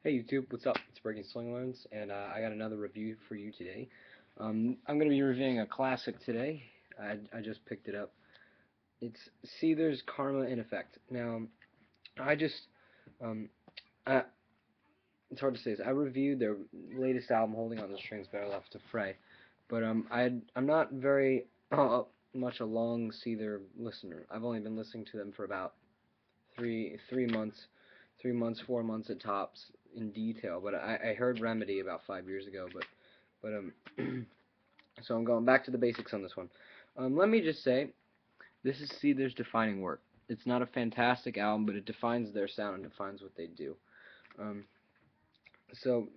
Hey YouTube, what's up? It's Breaking Sling Learns, and I got another review for you today. I'm going to be reviewing a classic today. I just picked it up. It's Seether's Karma in Effect. Now, I just, um, I, it's hard to say this. I reviewed their latest album, Holding on the Strings Better Left to Fray, but I'm not very much a long Seether listener. I've only been listening to them for about three months, 3 months, 4 months at tops in detail. But I heard Remedy about 5 years ago. But so I'm going back to the basics on this one. Let me just say, this is Seether's defining work. It's not a fantastic album, but it defines their sound and defines what they do. Um, so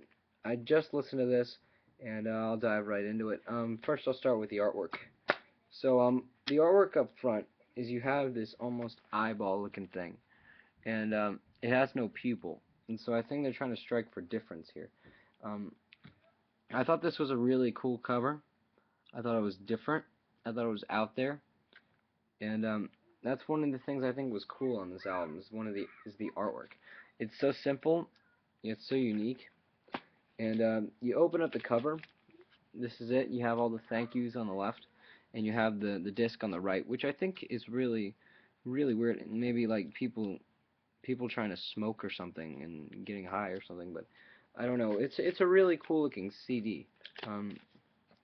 I just listened to this, and I'll dive right into it. First, I'll start with the artwork. So the artwork up front is you have this almost eyeball-looking thing, and it has no pupil, and so I think they're trying to strike for difference here. Um, I thought this was a really cool cover. I thought it was different. I thought it was out there, and that's one of the things I think was cool on this album. Is the artwork. It's so simple, yet so unique. And you open up the cover. This is it. You have all the thank yous on the left, and you have the disc on the right, which I think is really weird. And maybe like people trying to smoke or something and getting high or something, but I don't know. It's a really cool looking CD. Um,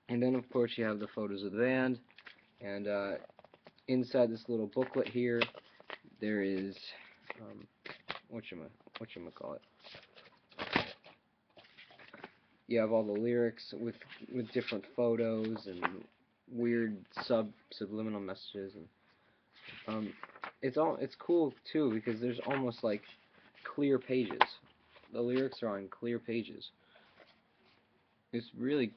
and then of course you have the photos of the band, and inside this little booklet here, there is um, whatchamacallit. You have all the lyrics with different photos and weird subliminal messages, and it's cool too because there's almost like clear pages. The lyrics are on clear pages. It's really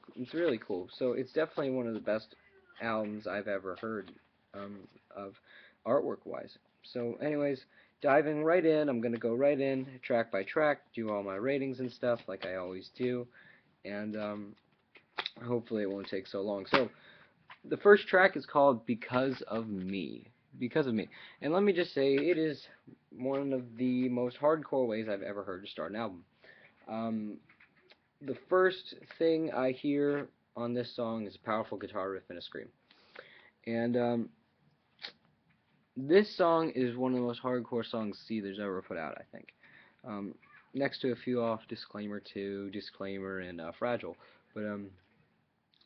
cool. So it's definitely one of the best albums I've ever heard of artwork wise. So anyways, diving right in, I'm gonna go right in track by track, do all my ratings and stuff like I always do, and hopefully it won't take so long. So the first track is called Because of Me. Because of Me. And let me just say, it is one of the most hardcore ways I've ever heard to start an album. Um, the first thing I hear on this song is a powerful guitar riff and a scream. And this song is one of the most hardcore songs Seether's ever put out, I think. Um, Next to a few off Disclaimer 2, Disclaimer, and Fragile. But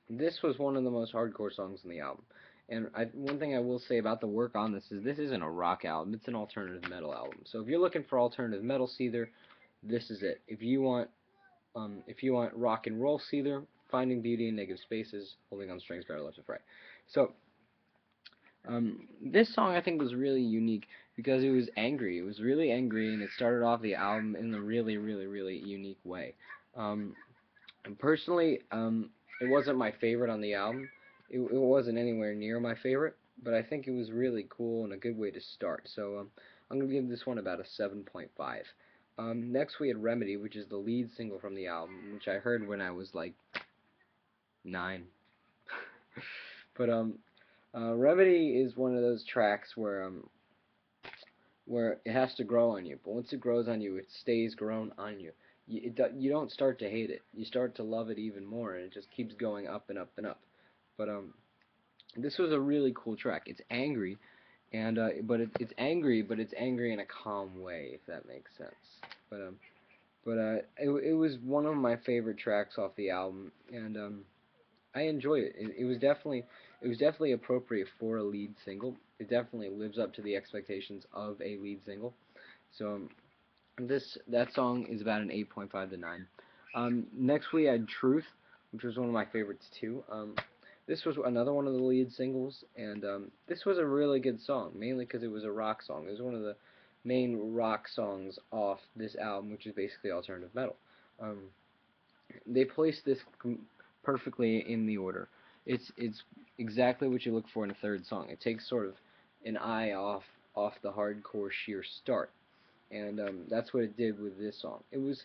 this was one of the most hardcore songs in the album. And one thing I will say about the work on this isn't a rock album, it's an alternative metal album. So if you're looking for alternative metal Seether, this is it. If you want rock and roll Seether, Finding Beauty in Negative Spaces, Holding on Strings, Better Left to Fray. So, this song I think was really unique because it was angry. It was really angry, and it started off the album in a really unique way. Um, and personally, it wasn't my favorite on the album. It wasn't anywhere near my favorite, but I think it was really cool and a good way to start. So I'm going to give this one about a 7.5. Next we had Remedy, which is the lead single from the album, which I heard when I was like 9. But Remedy is one of those tracks where it has to grow on you. But once it grows on you, it stays grown on you. You don't start to hate it. You start to love it even more, and it just keeps going up and up and up. But this was a really cool track. It's angry, and it's angry, but it's angry in a calm way, if that makes sense. But it was one of my favorite tracks off the album, and I enjoyed it. It was definitely appropriate for a lead single. It definitely lives up to the expectations of a lead single. So that song is about an 8.5 to 9. Next we had Truth, which was one of my favorites too. This was another one of the lead singles, and this was a really good song, mainly because it was a rock song. It was one of the main rock songs off this album, which is basically alternative metal. Um, they placed this perfectly in the order. It's exactly what you look for in a third song. It takes sort of an eye off the hardcore sheer start, and that's what it did with this song. It was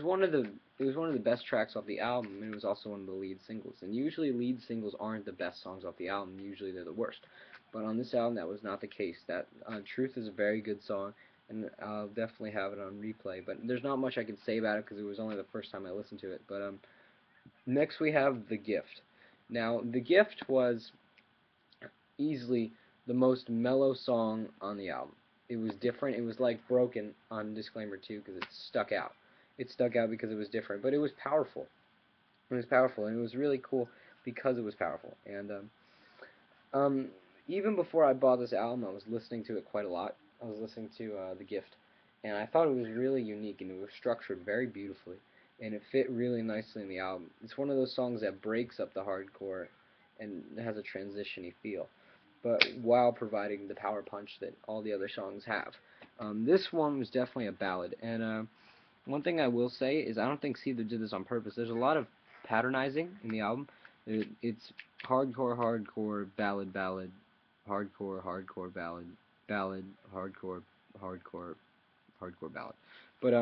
one of the best tracks off the album, and it was also one of the lead singles. And usually lead singles aren't the best songs off the album. Usually they're the worst. But on this album, that was not the case. That Truth is a very good song, and I'll definitely have it on replay. But there's not much I can say about it because it was only the first time I listened to it. But next we have The Gift. Now, The Gift was easily the most mellow song on the album. It was different. It was like Broken on Disclaimer 2 because it stuck out. It stuck out because it was different, but it was powerful. It was powerful, and it was really cool because it was powerful. And um, even before I bought this album, I was listening to it quite a lot. I was listening to The Gift, and I thought it was really unique, and it was structured very beautifully, and it fit really nicely in the album. It's one of those songs that breaks up the hardcore and has a transition-y feel, but while providing the power punch that all the other songs have. This one was definitely a ballad, and one thing I will say is I don't think Seether did this on purpose. There's a lot of patternizing in the album. It's hardcore, hardcore, ballad, ballad, hardcore, hardcore, ballad, ballad, hardcore, hardcore, hardcore, ballad. But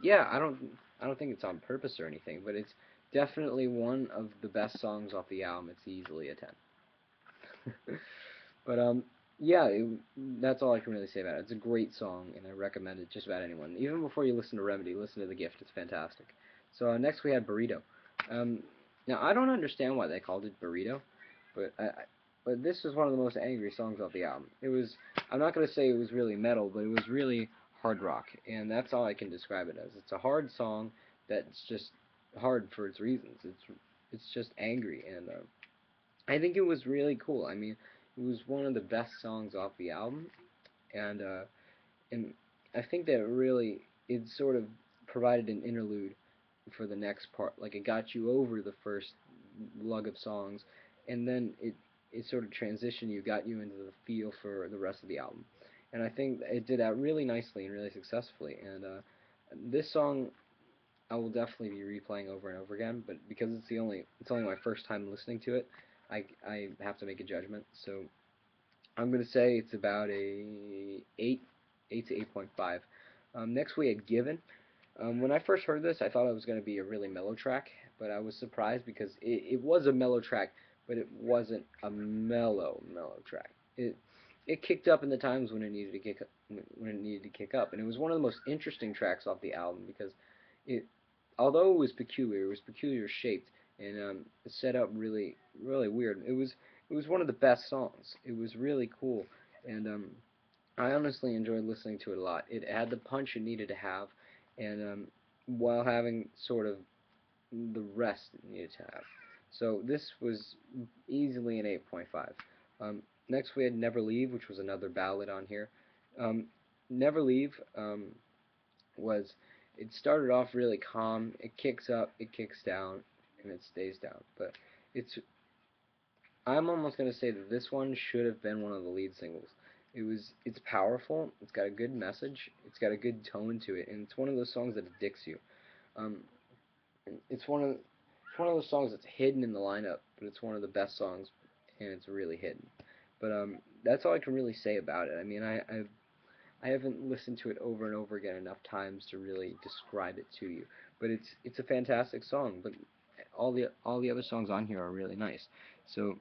yeah, I don't think it's on purpose or anything. But it's definitely one of the best songs off the album. It's easily a 10. But yeah, that's all I can really say about it. It's a great song, and I recommend it just about anyone. Even before you listen to Remedy, listen to The Gift. It's fantastic. So next we had Burrito. Um, now I don't understand why they called it Burrito, but but this was one of the most angry songs off the album. It was. I'm not gonna say it was really metal, but it was really hard rock, and that's all I can describe it as. It's a hard song that's just hard for its reasons. It's just angry, and I think it was really cool. I mean, it was one of the best songs off the album, and and I think that really it sort of provided an interlude for the next part. Like it got you over the first lug of songs, and then it sort of transitioned you, got you into the feel for the rest of the album. And I think it did that really nicely and really successfully. And this song I will definitely be replaying over and over again, but because it's only my first time listening to it, I have to make a judgment. So I'm gonna say it's about a 8 to 8.5. Next we had Given. When I first heard this, I thought it was gonna be a really mellow track, but I was surprised because it was a mellow track, but it wasn't a mellow track. It kicked up in the times when it needed to kick up, and it was one of the most interesting tracks off the album because it although it was peculiar shaped and set up really weird. It was one of the best songs. It was really cool, and I honestly enjoyed listening to it a lot. It had the punch it needed to have, and while having sort of the rest it needed to have. So this was easily an 8.5. Next we had Never Leave, which was another ballad on here. Um, Never Leave was it started off really calm. It kicks up, it kicks down, and it stays down. But it's I'm almost gonna say that this one should have been one of the lead singles. It's powerful. It's got a good message. It's got a good tone to it, and it's one of those songs that addicts you. Um, it's one of those songs that's hidden in the lineup, but it's one of the best songs, and it's really hidden. But that's all I can really say about it. I mean, I haven't listened to it over and over again enough times to really describe it to you. But it's a fantastic song. But all the other songs on here are really nice. So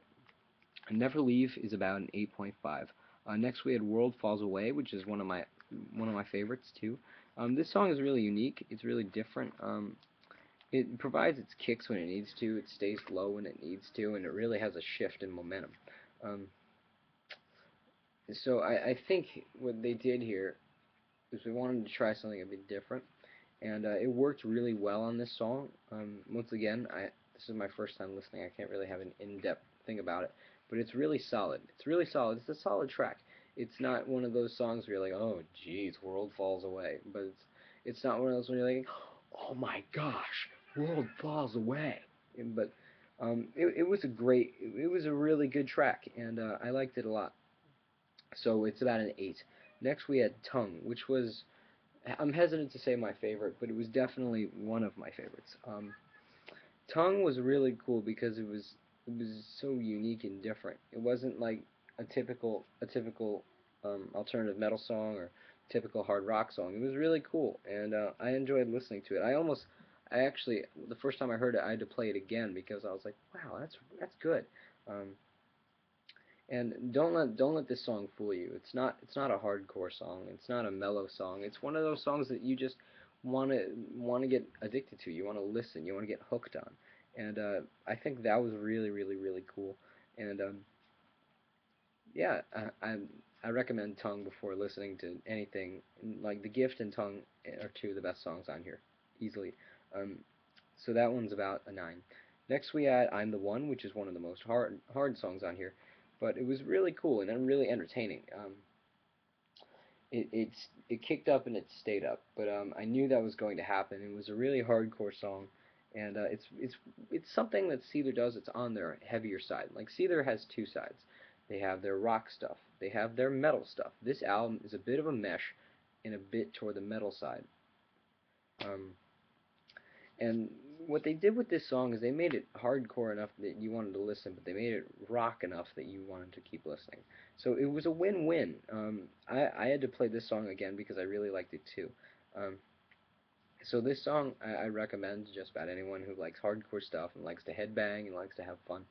Never Leave is about an 8.5. Next we had World Falls Away, which is one of my favorites too. This song is really unique. It's really different. It provides its kicks when it needs to. It stays low when it needs to, and it really has a shift in momentum. Um, so I think what they did here is we wanted to try something a bit different, and it worked really well on this song. Once again, this is my first time listening. I can't really have an in-depth thing about it, but it's really solid. It's really solid. It's a solid track. It's not one of those songs where you're like, oh, geez, world falls away. But it's not one of those when you're like, oh my gosh, world falls away. But it was it was a really good track, and I liked it a lot. So it's about an 8. Next we had Tongue, which was I'm hesitant to say my favorite, but it was definitely one of my favorites. Tongue was really cool because it was so unique and different. It wasn't like a typical alternative metal song or typical hard rock song. It was really cool, and I enjoyed listening to it. I actually, the first time I heard it, I had to play it again because I was like, wow, that's good. Um, And don't let this song fool you. It's not a hardcore song. It's not a mellow song. It's one of those songs that you just want to get addicted to. You want to listen. You want to get hooked on. And I think that was really really really cool. And yeah, I recommend Tongue before listening to anything. Like The Gift and Tongue are two of the best songs on here, easily. Um, so that one's about a 9. Next we had I'm the One, which is one of the most hard songs on here, but it was really cool and then really entertaining. It kicked up and it stayed up, but I knew that was going to happen. It was a really hardcore song, and it's something that Seether does. It's on their heavier side. Like Seether has two sides. They have their rock stuff. They have their metal stuff. This album is a bit of a mesh, and a bit toward the metal side. Um, and what they did with this song is they made it hardcore enough that you wanted to listen, but they made it rock enough that you wanted to keep listening. So it was a win-win. I had to play this song again because I really liked it too. Um, so this song I recommend to just about anyone who likes hardcore stuff and likes to headbang and likes to have fun.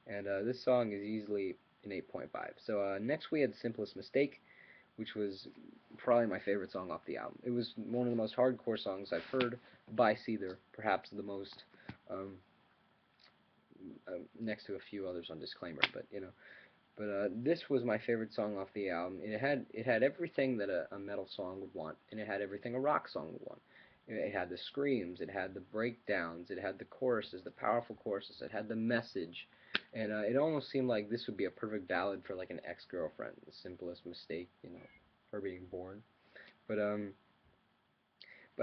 And this song is easily an 8.5. So next we had Simplest Mistake, which was probably my favorite song off the album. It was one of the most hardcore songs I've heard by Seether, perhaps the most, um, next to a few others on Disclaimer, but you know. But this was my favorite song off the album. It had everything that a metal song would want, and it had everything a rock song would want. It had the screams, it had the breakdowns, it had the choruses, the powerful choruses, it had the message, and it almost seemed like this would be a perfect ballad for like an ex-girlfriend. The simplest mistake, her being born. But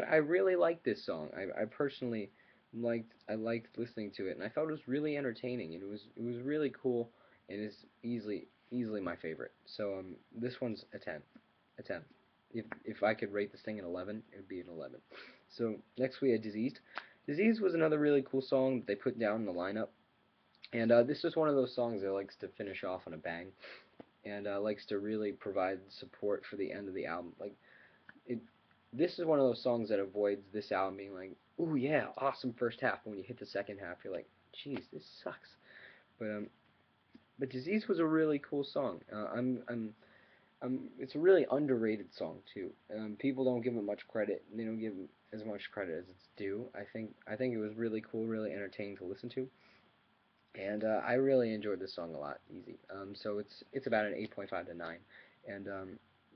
I really liked this song. I personally liked listening to it, and I thought it was really entertaining, and it was really cool, and is easily my favorite. So this one's a 10. If I could rate this thing an 11, it would be an 11. So next we had Diseased. Diseased was another really cool song that they put down in the lineup, and this is one of those songs that likes to finish off on a bang, and likes to really provide support for the end of the album. Like it this is one of those songs that avoids this album being like, ooh yeah, awesome first half. But when you hit the second half, you're like, jeez, this sucks. But Disease was a really cool song. It's a really underrated song too. People don't give it much credit. They don't give it as much credit as it's due. I think it was really cool, really entertaining to listen to. And I really enjoyed this song a lot. Easy. So it's about an 8.5 to 9. And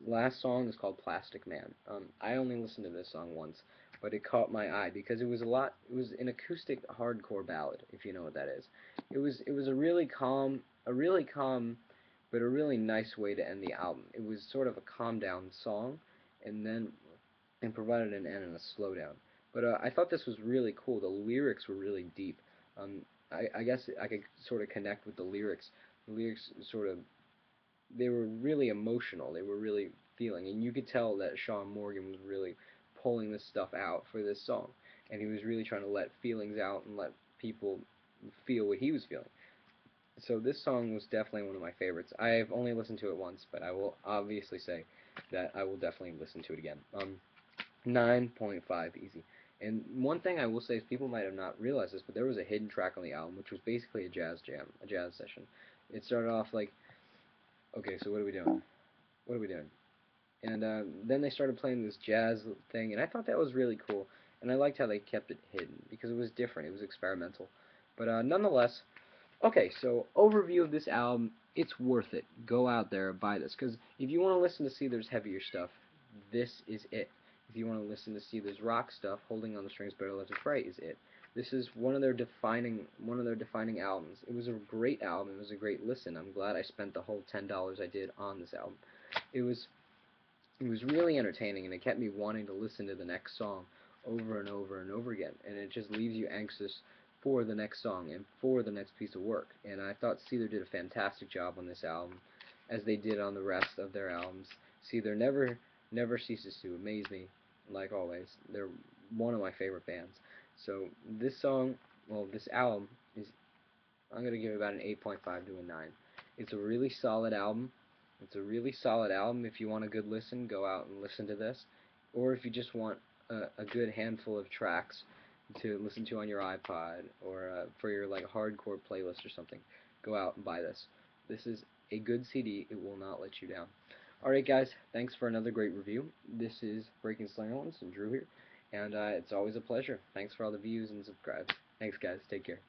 last song is called Plastic Man. I only listened to this song once, but it caught my eye because it was a lot. It was an acoustic hardcore ballad, if you know what that is. It was a really calm, but a really nice way to end the album. It was sort of a calm down song, and then and provided an end and a slowdown. But I thought this was really cool. The lyrics were really deep. Um, I guess I could sort of connect with the lyrics. The lyrics sort of they were really emotional. They were really feeling, and you could tell that Sean Morgan was really pulling this stuff out for this song, and he was really trying to let feelings out and let people feel what he was feeling. So this song was definitely one of my favorites. I've only listened to it once, but I will obviously say that I will definitely listen to it again. 9.5 easy. And one thing I will say is people might have not realized this, but there was a hidden track on the album, which was basically a jazz jam, a jazz session. It started off like, okay, so what are we doing? What are we doing? And then they started playing this jazz thing, and I thought that was really cool. And I liked how they kept it hidden because it was different, it was experimental. But nonetheless, okay, so overview of this album, it's worth it. Go out there, buy this, because if you want to listen to Seether's heavier stuff, this is it. If you want to listen to Seether's rock stuff, Holding on the Strings Better Left to Pray is it. This is one of their defining albums. It was a great album. It was a great listen. I'm glad I spent the whole $10 I did on this album. It was it was really entertaining, and it kept me wanting to listen to the next song over and over and over again, and it just leaves you anxious for the next song and for the next piece of work. And I thought Seether did a fantastic job on this album, as they did on the rest of their albums. Seether never ceases to amaze me, like always. They're one of my favorite bands. So this album is I'm going to give it about an 8.5 to a 9. It's a really solid album. It's a really solid album. If you want a good listen, go out and listen to this. Or if you just want a good handful of tracks to listen to on your iPod or for your like hardcore playlist or something, go out and buy this. This is a good CD. It will not let you down. Alright guys, thanks for another great review. This is Breaking Slingerlands and Drew here, and it's always a pleasure. Thanks for all the views and subscribes. Thanks guys, take care.